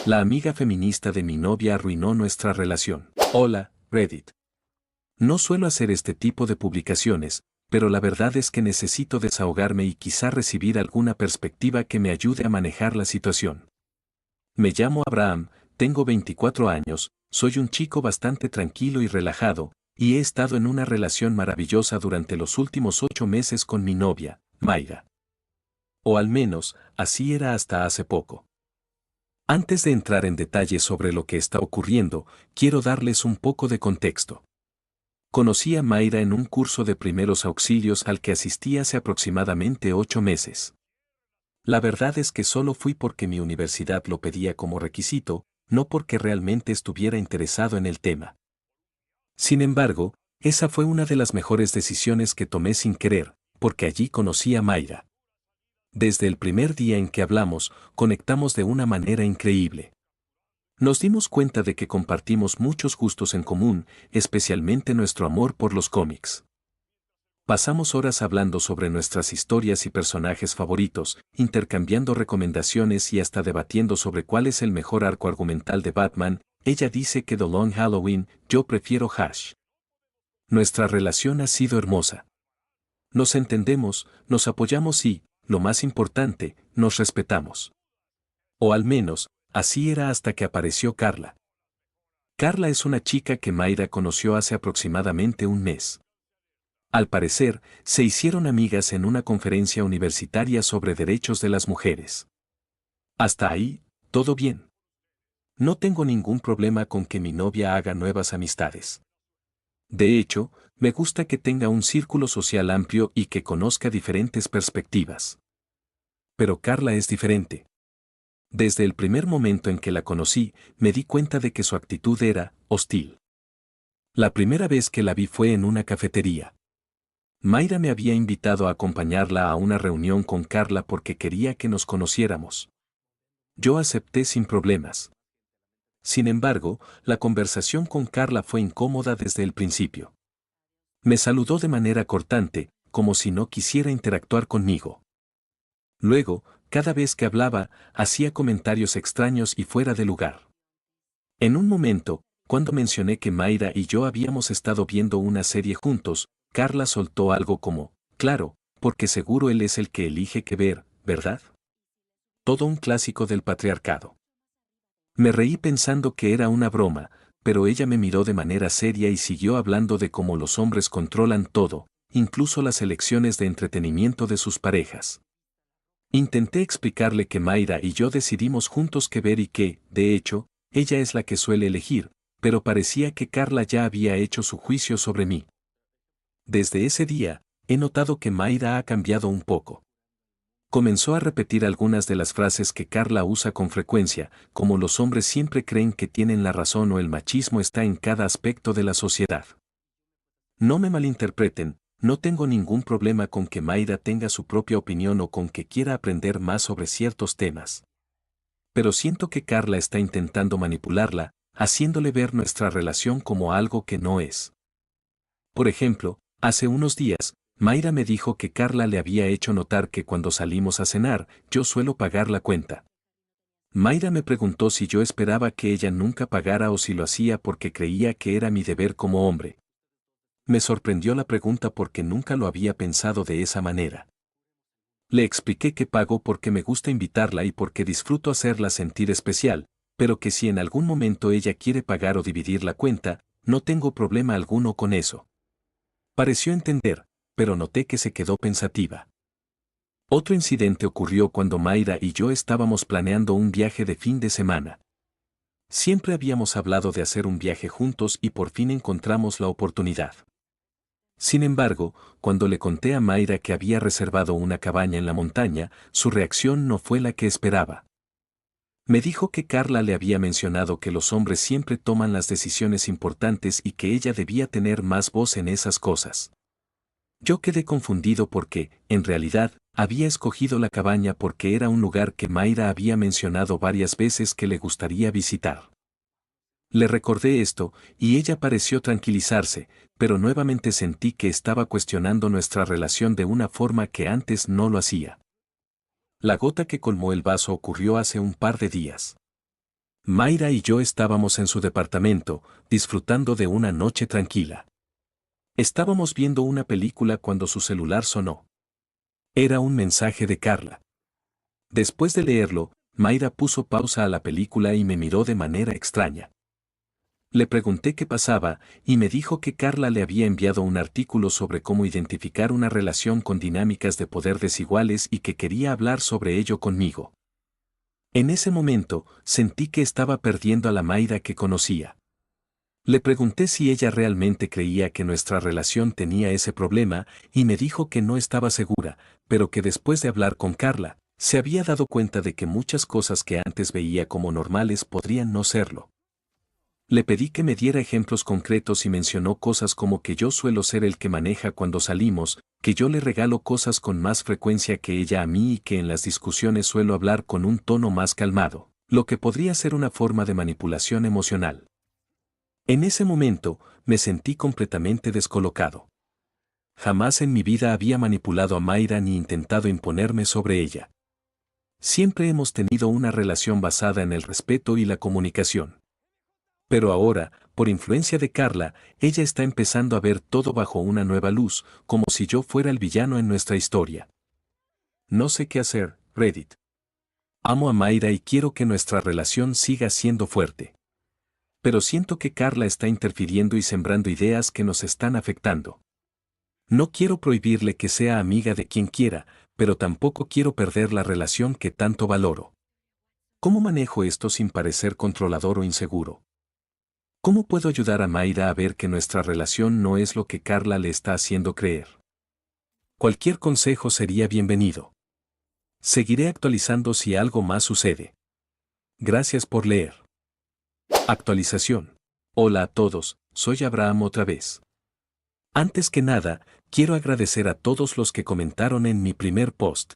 La amiga feminista de mi novia arruinó nuestra relación. Hola, Reddit. No suelo hacer este tipo de publicaciones, pero la verdad es que necesito desahogarme y quizá recibir alguna perspectiva que me ayude a manejar la situación. Me llamo Abraham, tengo 24 años, soy un chico bastante tranquilo y relajado, y he estado en una relación maravillosa durante los últimos 8 meses con mi novia, Mayra. O al menos, así era hasta hace poco. Antes de entrar en detalles sobre lo que está ocurriendo, quiero darles un poco de contexto. Conocí a Mayra en un curso de primeros auxilios al que asistí hace aproximadamente 8 meses. La verdad es que solo fui porque mi universidad lo pedía como requisito, no porque realmente estuviera interesado en el tema. Sin embargo, esa fue una de las mejores decisiones que tomé sin querer, porque allí conocí a Mayra. Desde el primer día en que hablamos, conectamos de una manera increíble. Nos dimos cuenta de que compartimos muchos gustos en común, especialmente nuestro amor por los cómics. Pasamos horas hablando sobre nuestras historias y personajes favoritos, intercambiando recomendaciones y hasta debatiendo sobre cuál es el mejor arco argumental de Batman. Ella dice que The Long Halloween, yo prefiero Hush. Nuestra relación ha sido hermosa. Nos entendemos, nos apoyamos y, lo más importante, nos respetamos. O al menos, así era hasta que apareció Carla. Carla es una chica que Mayra conoció hace aproximadamente un mes. Al parecer, se hicieron amigas en una conferencia universitaria sobre derechos de las mujeres. Hasta ahí, todo bien. No tengo ningún problema con que mi novia haga nuevas amistades. De hecho, me gusta que tenga un círculo social amplio y que conozca diferentes perspectivas. Pero Carla es diferente. Desde el primer momento en que la conocí, me di cuenta de que su actitud era hostil. La primera vez que la vi fue en una cafetería. Mayra me había invitado a acompañarla a una reunión con Carla porque quería que nos conociéramos. Yo acepté sin problemas. Sin embargo, la conversación con Carla fue incómoda desde el principio. Me saludó de manera cortante, como si no quisiera interactuar conmigo. Luego, cada vez que hablaba, hacía comentarios extraños y fuera de lugar. En un momento, cuando mencioné que Mayra y yo habíamos estado viendo una serie juntos, Carla soltó algo como, claro, porque seguro él es el que elige qué ver, ¿verdad? Todo un clásico del patriarcado. Me reí pensando que era una broma, pero ella me miró de manera seria y siguió hablando de cómo los hombres controlan todo, incluso las elecciones de entretenimiento de sus parejas. Intenté explicarle que Mayra y yo decidimos juntos qué ver y que, de hecho, ella es la que suele elegir, pero parecía que Carla ya había hecho su juicio sobre mí. Desde ese día, he notado que Mayra ha cambiado un poco. Comenzó a repetir algunas de las frases que Carla usa con frecuencia, como los hombres siempre creen que tienen la razón o el machismo está en cada aspecto de la sociedad. No me malinterpreten, no tengo ningún problema con que Mayra tenga su propia opinión o con que quiera aprender más sobre ciertos temas. Pero siento que Carla está intentando manipularla, haciéndole ver nuestra relación como algo que no es. Por ejemplo, hace unos días, Mayra me dijo que Carla le había hecho notar que cuando salimos a cenar, yo suelo pagar la cuenta. Mayra me preguntó si yo esperaba que ella nunca pagara o si lo hacía porque creía que era mi deber como hombre. Me sorprendió la pregunta porque nunca lo había pensado de esa manera. Le expliqué que pago porque me gusta invitarla y porque disfruto hacerla sentir especial, pero que si en algún momento ella quiere pagar o dividir la cuenta, no tengo problema alguno con eso. Pareció entender, pero noté que se quedó pensativa. Otro incidente ocurrió cuando Mayra y yo estábamos planeando un viaje de fin de semana. Siempre habíamos hablado de hacer un viaje juntos y por fin encontramos la oportunidad. Sin embargo, cuando le conté a Mayra que había reservado una cabaña en la montaña, su reacción no fue la que esperaba. Me dijo que Carla le había mencionado que los hombres siempre toman las decisiones importantes y que ella debía tener más voz en esas cosas. Yo quedé confundido porque, en realidad, había escogido la cabaña porque era un lugar que Mayra había mencionado varias veces que le gustaría visitar. Le recordé esto, y ella pareció tranquilizarse, pero nuevamente sentí que estaba cuestionando nuestra relación de una forma que antes no lo hacía. La gota que colmó el vaso ocurrió hace un par de días. Mayra y yo estábamos en su departamento, disfrutando de una noche tranquila. Estábamos viendo una película cuando su celular sonó. Era un mensaje de Carla. Después de leerlo, Mayra puso pausa a la película y me miró de manera extraña. Le pregunté qué pasaba y me dijo que Carla le había enviado un artículo sobre cómo identificar una relación con dinámicas de poder desiguales y que quería hablar sobre ello conmigo. En ese momento, sentí que estaba perdiendo a la Mayra que conocía. Le pregunté si ella realmente creía que nuestra relación tenía ese problema y me dijo que no estaba segura, pero que después de hablar con Carla, se había dado cuenta de que muchas cosas que antes veía como normales podrían no serlo. Le pedí que me diera ejemplos concretos y mencionó cosas como que yo suelo ser el que maneja cuando salimos, que yo le regalo cosas con más frecuencia que ella a mí y que en las discusiones suelo hablar con un tono más calmado, lo que podría ser una forma de manipulación emocional. En ese momento, me sentí completamente descolocado. Jamás en mi vida había manipulado a Mayra ni intentado imponerme sobre ella. Siempre hemos tenido una relación basada en el respeto y la comunicación. Pero ahora, por influencia de Carla, ella está empezando a ver todo bajo una nueva luz, como si yo fuera el villano en nuestra historia. No sé qué hacer, Reddit. Amo a Mayra y quiero que nuestra relación siga siendo fuerte. Pero siento que Carla está interfiriendo y sembrando ideas que nos están afectando. No quiero prohibirle que sea amiga de quien quiera, pero tampoco quiero perder la relación que tanto valoro. ¿Cómo manejo esto sin parecer controlador o inseguro? ¿Cómo puedo ayudar a Mayra a ver que nuestra relación no es lo que Carla le está haciendo creer? Cualquier consejo sería bienvenido. Seguiré actualizando si algo más sucede. Gracias por leer. Actualización. Hola a todos, soy Abraham otra vez. Antes que nada, quiero agradecer a todos los que comentaron en mi primer post.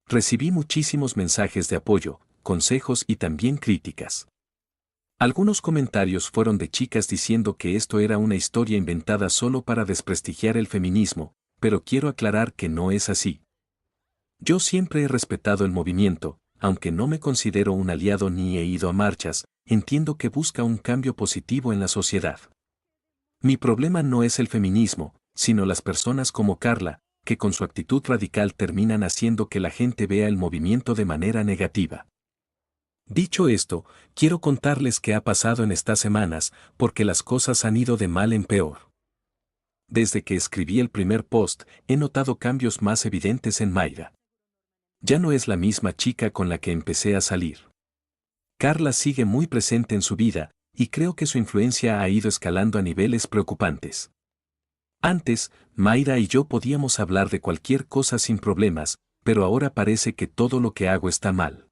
Recibí muchísimos mensajes de apoyo, consejos y también críticas. Algunos comentarios fueron de chicas diciendo que esto era una historia inventada solo para desprestigiar el feminismo, pero quiero aclarar que no es así. Yo siempre he respetado el movimiento, aunque no me considero un aliado ni he ido a marchas, entiendo que busca un cambio positivo en la sociedad. Mi problema no es el feminismo, sino las personas como Carla, que con su actitud radical terminan haciendo que la gente vea el movimiento de manera negativa. Dicho esto, quiero contarles qué ha pasado en estas semanas, porque las cosas han ido de mal en peor. Desde que escribí el primer post, he notado cambios más evidentes en Mayra. Ya no es la misma chica con la que empecé a salir. Carla sigue muy presente en su vida, y creo que su influencia ha ido escalando a niveles preocupantes. Antes, Mayra y yo podíamos hablar de cualquier cosa sin problemas, pero ahora parece que todo lo que hago está mal.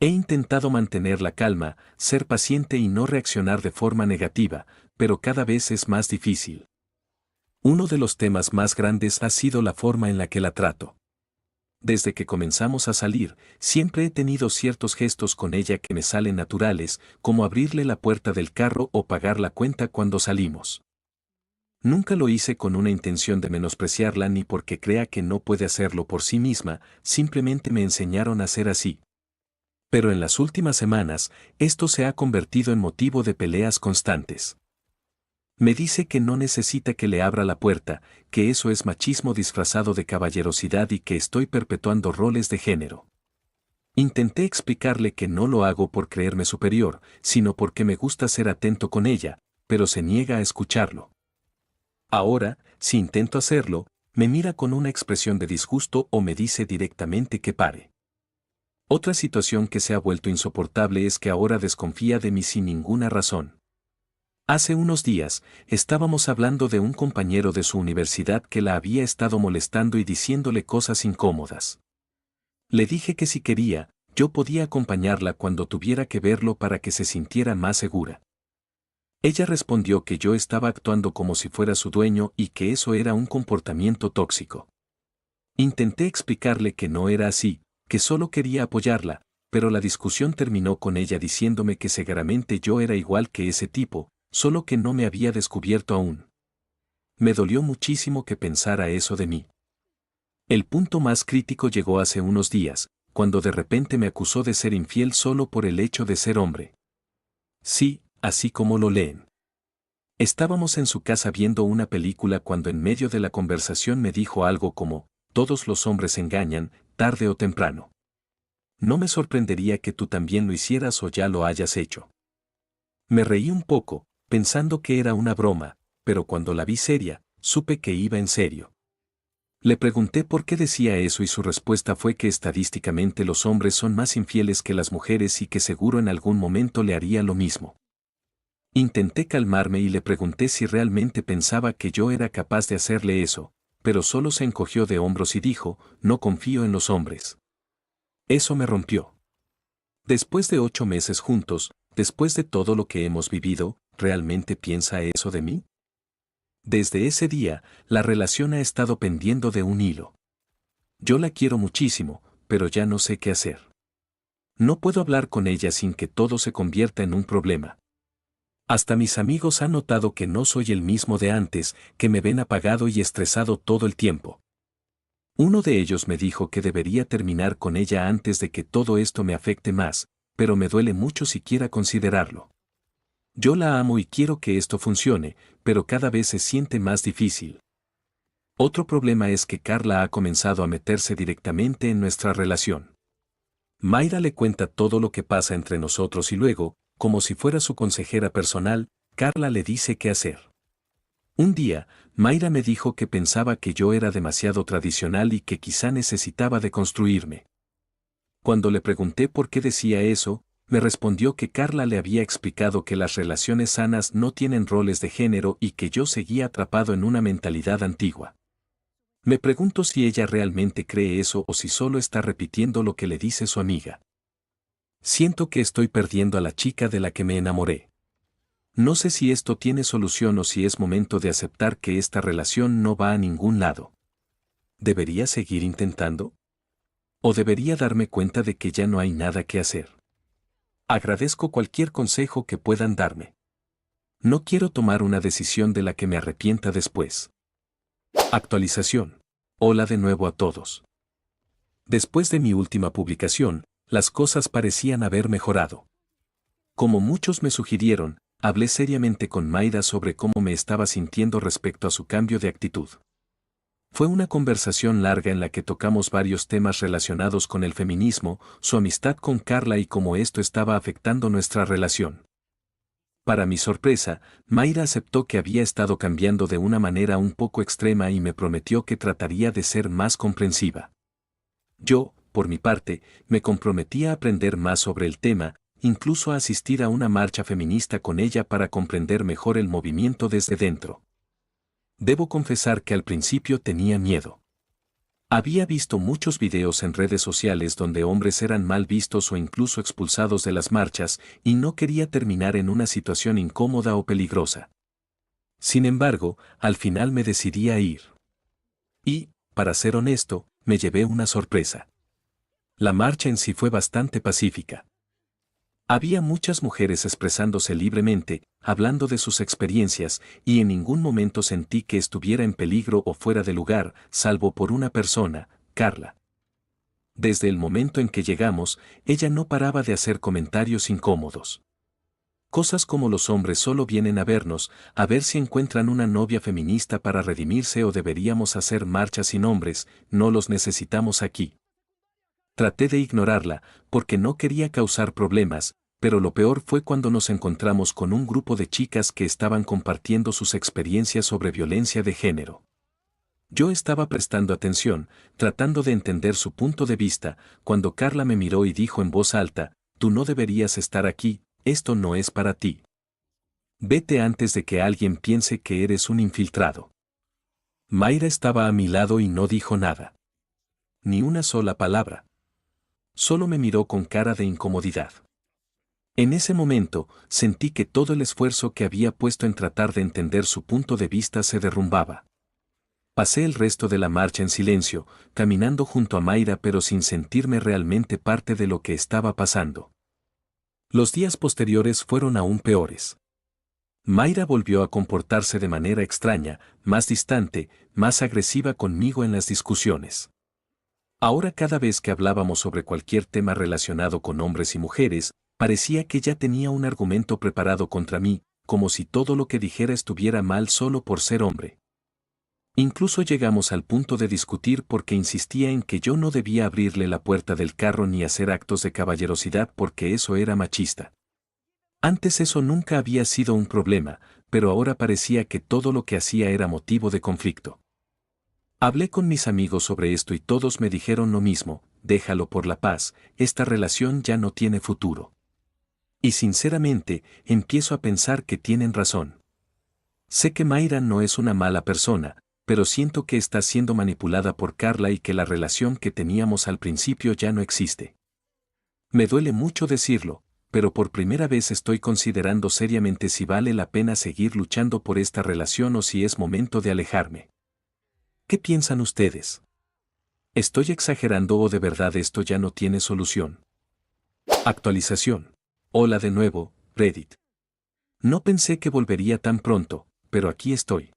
He intentado mantener la calma, ser paciente y no reaccionar de forma negativa, pero cada vez es más difícil. Uno de los temas más grandes ha sido la forma en la que la trato. Desde que comenzamos a salir, siempre he tenido ciertos gestos con ella que me salen naturales, como abrirle la puerta del carro o pagar la cuenta cuando salimos. Nunca lo hice con una intención de menospreciarla ni porque crea que no puede hacerlo por sí misma, simplemente me enseñaron a ser así. Pero en las últimas semanas, esto se ha convertido en motivo de peleas constantes. Me dice que no necesita que le abra la puerta, que eso es machismo disfrazado de caballerosidad y que estoy perpetuando roles de género. Intenté explicarle que no lo hago por creerme superior, sino porque me gusta ser atento con ella, pero se niega a escucharlo. Ahora, si intento hacerlo, me mira con una expresión de disgusto o me dice directamente que pare. Otra situación que se ha vuelto insoportable es que ahora desconfía de mí sin ninguna razón. Hace unos días, estábamos hablando de un compañero de su universidad que la había estado molestando y diciéndole cosas incómodas. Le dije que si quería, yo podía acompañarla cuando tuviera que verlo para que se sintiera más segura. Ella respondió que yo estaba actuando como si fuera su dueño y que eso era un comportamiento tóxico. Intenté explicarle que no era así, que solo quería apoyarla, pero la discusión terminó con ella diciéndome que seguramente yo era igual que ese tipo, solo que no me había descubierto aún. Me dolió muchísimo que pensara eso de mí. El punto más crítico llegó hace unos días, cuando de repente me acusó de ser infiel solo por el hecho de ser hombre. Sí, así como lo leen. Estábamos en su casa viendo una película cuando en medio de la conversación me dijo algo como, todos los hombres engañan, tarde o temprano. No me sorprendería que tú también lo hicieras o ya lo hayas hecho. Me reí un poco, pensando que era una broma, pero cuando la vi seria, supe que iba en serio. Le pregunté por qué decía eso y su respuesta fue que estadísticamente los hombres son más infieles que las mujeres y que seguro en algún momento le haría lo mismo. Intenté calmarme y le pregunté si realmente pensaba que yo era capaz de hacerle eso, pero solo se encogió de hombros y dijo, no confío en los hombres. Eso me rompió. Después de 8 meses juntos, después de todo lo que hemos vivido, ¿realmente piensa eso de mí? Desde ese día, la relación ha estado pendiendo de un hilo. Yo la quiero muchísimo, pero ya no sé qué hacer. No puedo hablar con ella sin que todo se convierta en un problema. Hasta mis amigos han notado que no soy el mismo de antes, que me ven apagado y estresado todo el tiempo. Uno de ellos me dijo que debería terminar con ella antes de que todo esto me afecte más, pero me duele mucho siquiera considerarlo. Yo la amo y quiero que esto funcione, pero cada vez se siente más difícil. Otro problema es que Carla ha comenzado a meterse directamente en nuestra relación. Mayra le cuenta todo lo que pasa entre nosotros y luego, como si fuera su consejera personal, Carla le dice qué hacer. Un día, Mayra me dijo que pensaba que yo era demasiado tradicional y que quizá necesitaba deconstruirme. Cuando le pregunté por qué decía eso, me respondió que Carla le había explicado que las relaciones sanas no tienen roles de género y que yo seguía atrapado en una mentalidad antigua. Me pregunto si ella realmente cree eso o si solo está repitiendo lo que le dice su amiga. Siento que estoy perdiendo a la chica de la que me enamoré. No sé si esto tiene solución o si es momento de aceptar que esta relación no va a ningún lado. ¿Debería seguir intentando? ¿O debería darme cuenta de que ya no hay nada que hacer? Agradezco cualquier consejo que puedan darme. No quiero tomar una decisión de la que me arrepienta después. Actualización. Hola de nuevo a todos. Después de mi última publicación, las cosas parecían haber mejorado. Como muchos me sugirieron, hablé seriamente con Mayra sobre cómo me estaba sintiendo respecto a su cambio de actitud. Fue una conversación larga en la que tocamos varios temas relacionados con el feminismo, su amistad con Carla y cómo esto estaba afectando nuestra relación. Para mi sorpresa, Mayra aceptó que había estado cambiando de una manera un poco extrema y me prometió que trataría de ser más comprensiva. Yo, por mi parte, me comprometí a aprender más sobre el tema, incluso a asistir a una marcha feminista con ella para comprender mejor el movimiento desde dentro. Debo confesar que al principio tenía miedo. Había visto muchos videos en redes sociales donde hombres eran mal vistos o incluso expulsados de las marchas, y no quería terminar en una situación incómoda o peligrosa. Sin embargo, al final me decidí a ir. Y, para ser honesto, me llevé una sorpresa. La marcha en sí fue bastante pacífica. Había muchas mujeres expresándose libremente, hablando de sus experiencias, y en ningún momento sentí que estuviera en peligro o fuera de lugar, salvo por una persona, Carla. Desde el momento en que llegamos, ella no paraba de hacer comentarios incómodos. Cosas como los hombres solo vienen a vernos, a ver si encuentran una novia feminista para redimirse o deberíamos hacer marchas sin hombres, no los necesitamos aquí. Traté de ignorarla, porque no quería causar problemas, pero lo peor fue cuando nos encontramos con un grupo de chicas que estaban compartiendo sus experiencias sobre violencia de género. Yo estaba prestando atención, tratando de entender su punto de vista, cuando Carla me miró y dijo en voz alta, «Tú no deberías estar aquí, esto no es para ti. Vete antes de que alguien piense que eres un infiltrado». Mayra estaba a mi lado y no dijo nada. Ni una sola palabra. Solo me miró con cara de incomodidad. En ese momento, sentí que todo el esfuerzo que había puesto en tratar de entender su punto de vista se derrumbaba. Pasé el resto de la marcha en silencio, caminando junto a Mayra pero sin sentirme realmente parte de lo que estaba pasando. Los días posteriores fueron aún peores. Mayra volvió a comportarse de manera extraña, más distante, más agresiva conmigo en las discusiones. Ahora cada vez que hablábamos sobre cualquier tema relacionado con hombres y mujeres, parecía que ya tenía un argumento preparado contra mí, como si todo lo que dijera estuviera mal solo por ser hombre. Incluso llegamos al punto de discutir porque insistía en que yo no debía abrirle la puerta del carro ni hacer actos de caballerosidad porque eso era machista. Antes eso nunca había sido un problema, pero ahora parecía que todo lo que hacía era motivo de conflicto. Hablé con mis amigos sobre esto y todos me dijeron lo mismo: déjalo por la paz, esta relación ya no tiene futuro. Y sinceramente, empiezo a pensar que tienen razón. Sé que Mayra no es una mala persona, pero siento que está siendo manipulada por Carla y que la relación que teníamos al principio ya no existe. Me duele mucho decirlo, pero por primera vez estoy considerando seriamente si vale la pena seguir luchando por esta relación o si es momento de alejarme. ¿Qué piensan ustedes? ¿Estoy exagerando o de verdad esto ya no tiene solución? Actualización. Hola de nuevo, Reddit. No pensé que volvería tan pronto, pero aquí estoy.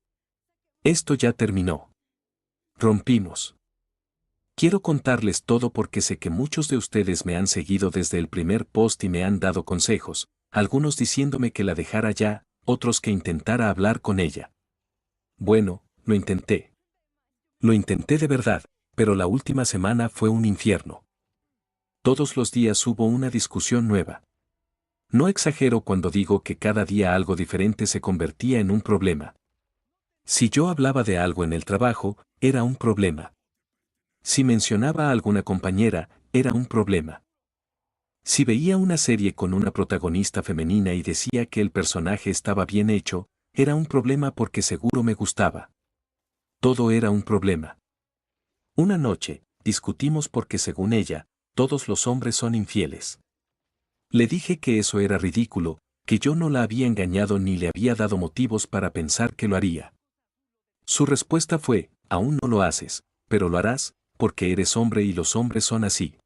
Esto ya terminó. Rompimos. Quiero contarles todo porque sé que muchos de ustedes me han seguido desde el primer post y me han dado consejos, algunos diciéndome que la dejara ya, otros que intentara hablar con ella. Bueno, lo intenté. Lo intenté de verdad, pero la última semana fue un infierno. Todos los días hubo una discusión nueva. No exagero cuando digo que cada día algo diferente se convertía en un problema. Si yo hablaba de algo en el trabajo, era un problema. Si mencionaba a alguna compañera, era un problema. Si veía una serie con una protagonista femenina y decía que el personaje estaba bien hecho, era un problema porque seguro me gustaba. Todo era un problema. Una noche, discutimos porque según ella, todos los hombres son infieles. Le dije que eso era ridículo, que yo no la había engañado ni le había dado motivos para pensar que lo haría. Su respuesta fue: aún no lo haces, pero lo harás, porque eres hombre y los hombres son así.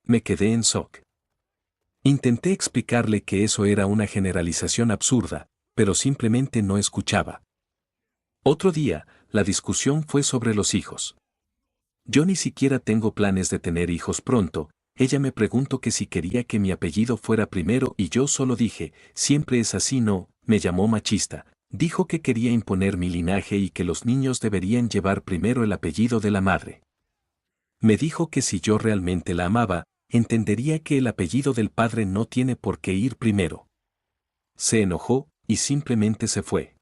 Me quedé en shock. Intenté explicarle que eso era una generalización absurda, pero simplemente no escuchaba. Otro día, la discusión fue sobre los hijos. Yo ni siquiera tengo planes de tener hijos pronto. Ella me preguntó que si quería que mi apellido fuera primero y yo solo dije: siempre es así. No, me llamó machista. Dijo que quería imponer mi linaje y que los niños deberían llevar primero el apellido de la madre. Me dijo que si yo realmente la amaba, entendería que el apellido del padre no tiene por qué ir primero. Se enojó y simplemente se fue.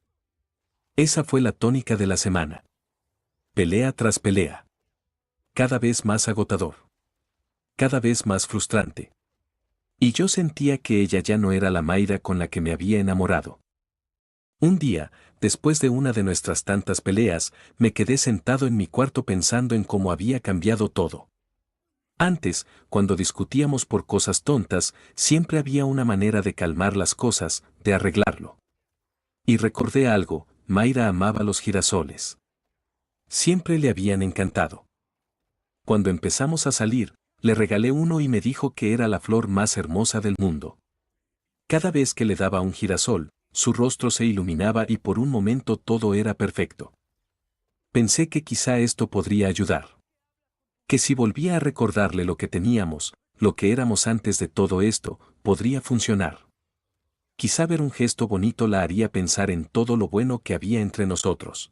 Esa fue la tónica de la semana. Pelea tras pelea. Cada vez más agotador. Cada vez más frustrante. Y yo sentía que ella ya no era la Mayra con la que me había enamorado. Un día, después de una de nuestras tantas peleas, me quedé sentado en mi cuarto pensando en cómo había cambiado todo. Antes, cuando discutíamos por cosas tontas, siempre había una manera de calmar las cosas, de arreglarlo. Y recordé algo: Mayra amaba los girasoles. Siempre le habían encantado. Cuando empezamos a salir, le regalé uno y me dijo que era la flor más hermosa del mundo. Cada vez que le daba un girasol, su rostro se iluminaba y por un momento todo era perfecto. Pensé que quizá esto podría ayudar. Que si volvía a recordarle lo que teníamos, lo que éramos antes de todo esto, podría funcionar. Quizá ver un gesto bonito la haría pensar en todo lo bueno que había entre nosotros.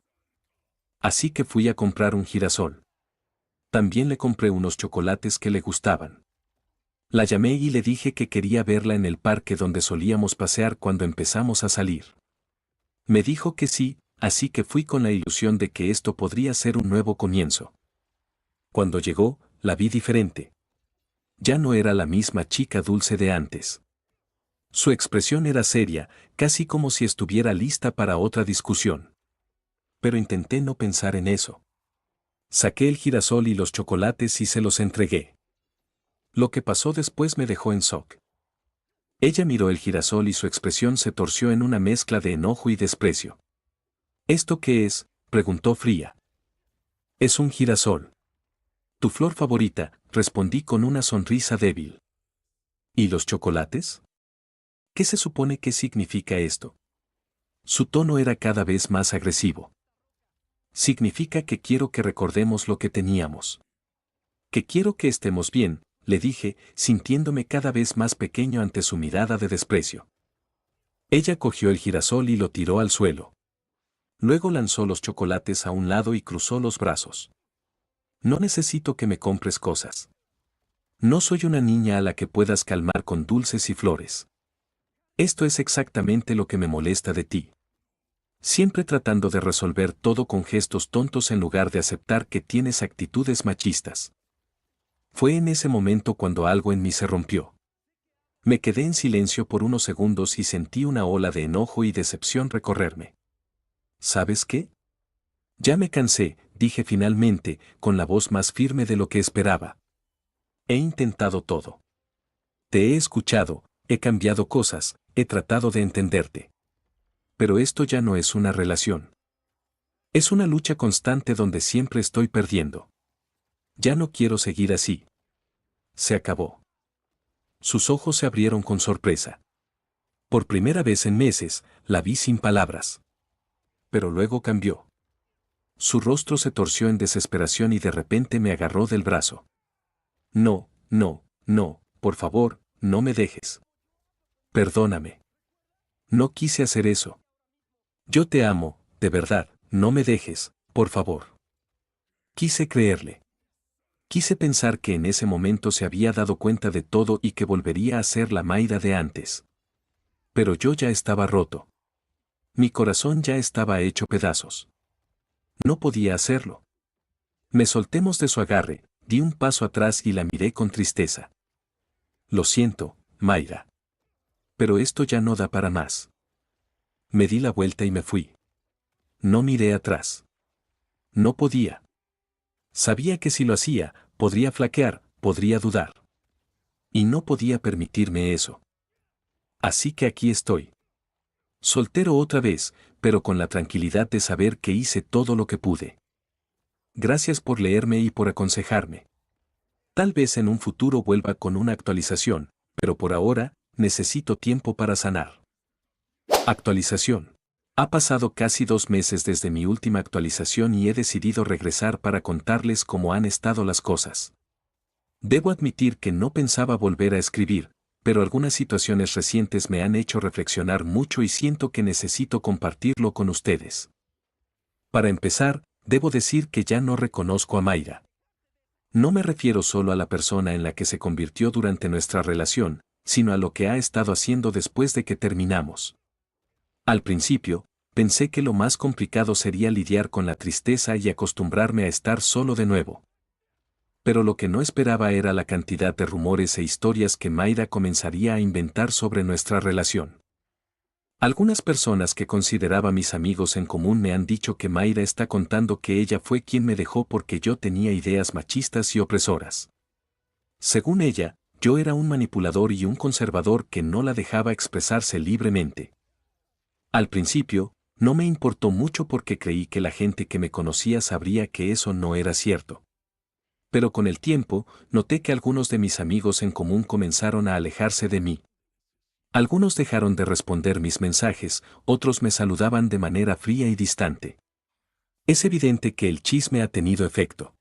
Así que fui a comprar un girasol. También le compré unos chocolates que le gustaban. La llamé y le dije que quería verla en el parque donde solíamos pasear cuando empezamos a salir. Me dijo que sí, así que fui con la ilusión de que esto podría ser un nuevo comienzo. Cuando llegó, la vi diferente. Ya no era la misma chica dulce de antes. Su expresión era seria, casi como si estuviera lista para otra discusión. Pero intenté no pensar en eso. Saqué el girasol y los chocolates y se los entregué. Lo que pasó después me dejó en shock. Ella miró el girasol y su expresión se torció en una mezcla de enojo y desprecio. ¿Esto qué es?, preguntó fría. Es un girasol. Tu flor favorita, respondí con una sonrisa débil. ¿Y los chocolates? ¿Qué se supone que significa esto? Su tono era cada vez más agresivo. Significa que quiero que recordemos lo que teníamos. Que quiero que estemos bien, le dije, sintiéndome cada vez más pequeño ante su mirada de desprecio. Ella cogió el girasol y lo tiró al suelo. Luego lanzó los chocolates a un lado y cruzó los brazos. No necesito que me compres cosas. No soy una niña a la que puedas calmar con dulces y flores. Esto es exactamente lo que me molesta de ti. Siempre tratando de resolver todo con gestos tontos en lugar de aceptar que tienes actitudes machistas. Fue en ese momento cuando algo en mí se rompió. Me quedé en silencio por unos segundos y sentí una ola de enojo y decepción recorrerme. ¿Sabes qué? Ya me cansé, dije finalmente, con la voz más firme de lo que esperaba. He intentado todo. Te he escuchado, he cambiado cosas, he tratado de entenderte. Pero esto ya no es una relación. Es una lucha constante donde siempre estoy perdiendo. Ya no quiero seguir así. Se acabó. Sus ojos se abrieron con sorpresa. Por primera vez en meses, la vi sin palabras. Pero luego cambió. Su rostro se torció en desesperación y de repente me agarró del brazo. No, no, no, por favor, no me dejes. Perdóname. No quise hacer eso. Yo te amo, de verdad, no me dejes, por favor. Quise creerle. Quise pensar que en ese momento se había dado cuenta de todo y que volvería a ser la Mayra de antes. Pero yo ya estaba roto. Mi corazón ya estaba hecho pedazos. No podía hacerlo. Me soltemos de su agarre, di un paso atrás y la miré con tristeza. Lo siento, Mayra. Pero esto ya no da para más. Me di la vuelta y me fui. No miré atrás. No podía. Sabía que si lo hacía, podría flaquear, podría dudar. Y no podía permitirme eso. Así que aquí estoy. Soltero otra vez, pero con la tranquilidad de saber que hice todo lo que pude. Gracias por leerme y por aconsejarme. Tal vez en un futuro vuelva con una actualización, pero por ahora, necesito tiempo para sanar. Actualización. Ha pasado casi 2 meses desde mi última actualización y he decidido regresar para contarles cómo han estado las cosas. Debo admitir que no pensaba volver a escribir, pero algunas situaciones recientes me han hecho reflexionar mucho y siento que necesito compartirlo con ustedes. Para empezar, debo decir que ya no reconozco a Mayra. No me refiero solo a la persona en la que se convirtió durante nuestra relación, sino a lo que ha estado haciendo después de que terminamos. Al principio, pensé que lo más complicado sería lidiar con la tristeza y acostumbrarme a estar solo de nuevo. Pero lo que no esperaba era la cantidad de rumores e historias que Mayra comenzaría a inventar sobre nuestra relación. Algunas personas que consideraba mis amigos en común me han dicho que Mayra está contando que ella fue quien me dejó porque yo tenía ideas machistas y opresoras. Según ella, yo era un manipulador y un conservador que no la dejaba expresarse libremente. Al principio, no me importó mucho porque creí que la gente que me conocía sabría que eso no era cierto. Pero con el tiempo, noté que algunos de mis amigos en común comenzaron a alejarse de mí. Algunos dejaron de responder mis mensajes, otros me saludaban de manera fría y distante. Es evidente que el chisme ha tenido efecto.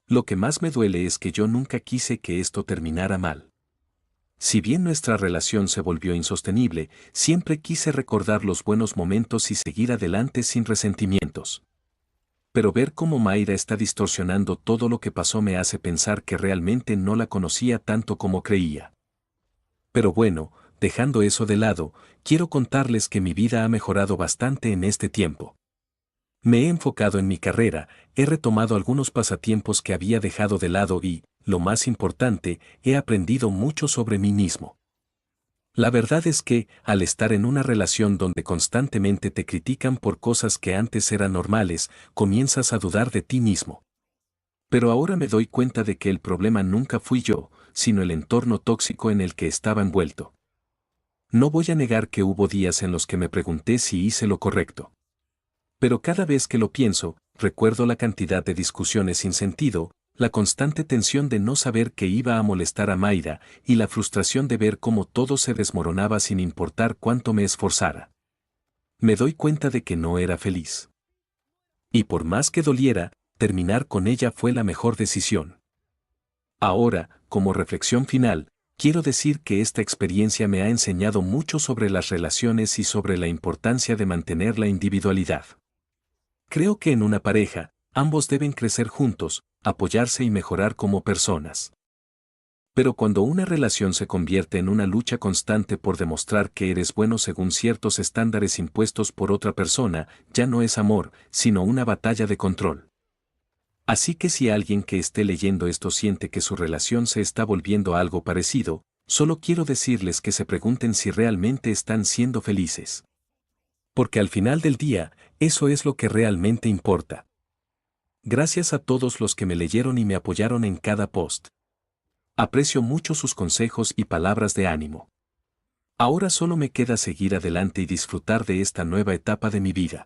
Lo que más me duele es que yo nunca quise que esto terminara mal. Si bien nuestra relación se volvió insostenible, siempre quise recordar los buenos momentos y seguir adelante sin resentimientos. Pero ver cómo Mayra está distorsionando todo lo que pasó me hace pensar que realmente no la conocía tanto como creía. Pero bueno, dejando eso de lado, quiero contarles que mi vida ha mejorado bastante en este tiempo. Me he enfocado en mi carrera, he retomado algunos pasatiempos que había dejado de lado y, lo más importante, he aprendido mucho sobre mí mismo. La verdad es que, al estar en una relación donde constantemente te critican por cosas que antes eran normales, comienzas a dudar de ti mismo. Pero ahora me doy cuenta de que el problema nunca fui yo, sino el entorno tóxico en el que estaba envuelto. No voy a negar que hubo días en los que me pregunté si hice lo correcto. Pero cada vez que lo pienso, recuerdo la cantidad de discusiones sin sentido, la constante tensión de no saber que iba a molestar a Mayra y la frustración de ver cómo todo se desmoronaba sin importar cuánto me esforzara. Me doy cuenta de que no era feliz. Y por más que doliera, terminar con ella fue la mejor decisión. Ahora, como reflexión final, quiero decir que esta experiencia me ha enseñado mucho sobre las relaciones y sobre la importancia de mantener la individualidad. Creo que en una pareja, ambos deben crecer juntos, apoyarse y mejorar como personas. Pero cuando una relación se convierte en una lucha constante por demostrar que eres bueno según ciertos estándares impuestos por otra persona, ya no es amor, sino una batalla de control. Así que si alguien que esté leyendo esto siente que su relación se está volviendo algo parecido, solo quiero decirles que se pregunten si realmente están siendo felices. Porque al final del día, eso es lo que realmente importa. Gracias a todos los que me leyeron y me apoyaron en cada post. Aprecio mucho sus consejos y palabras de ánimo. Ahora solo me queda seguir adelante y disfrutar de esta nueva etapa de mi vida.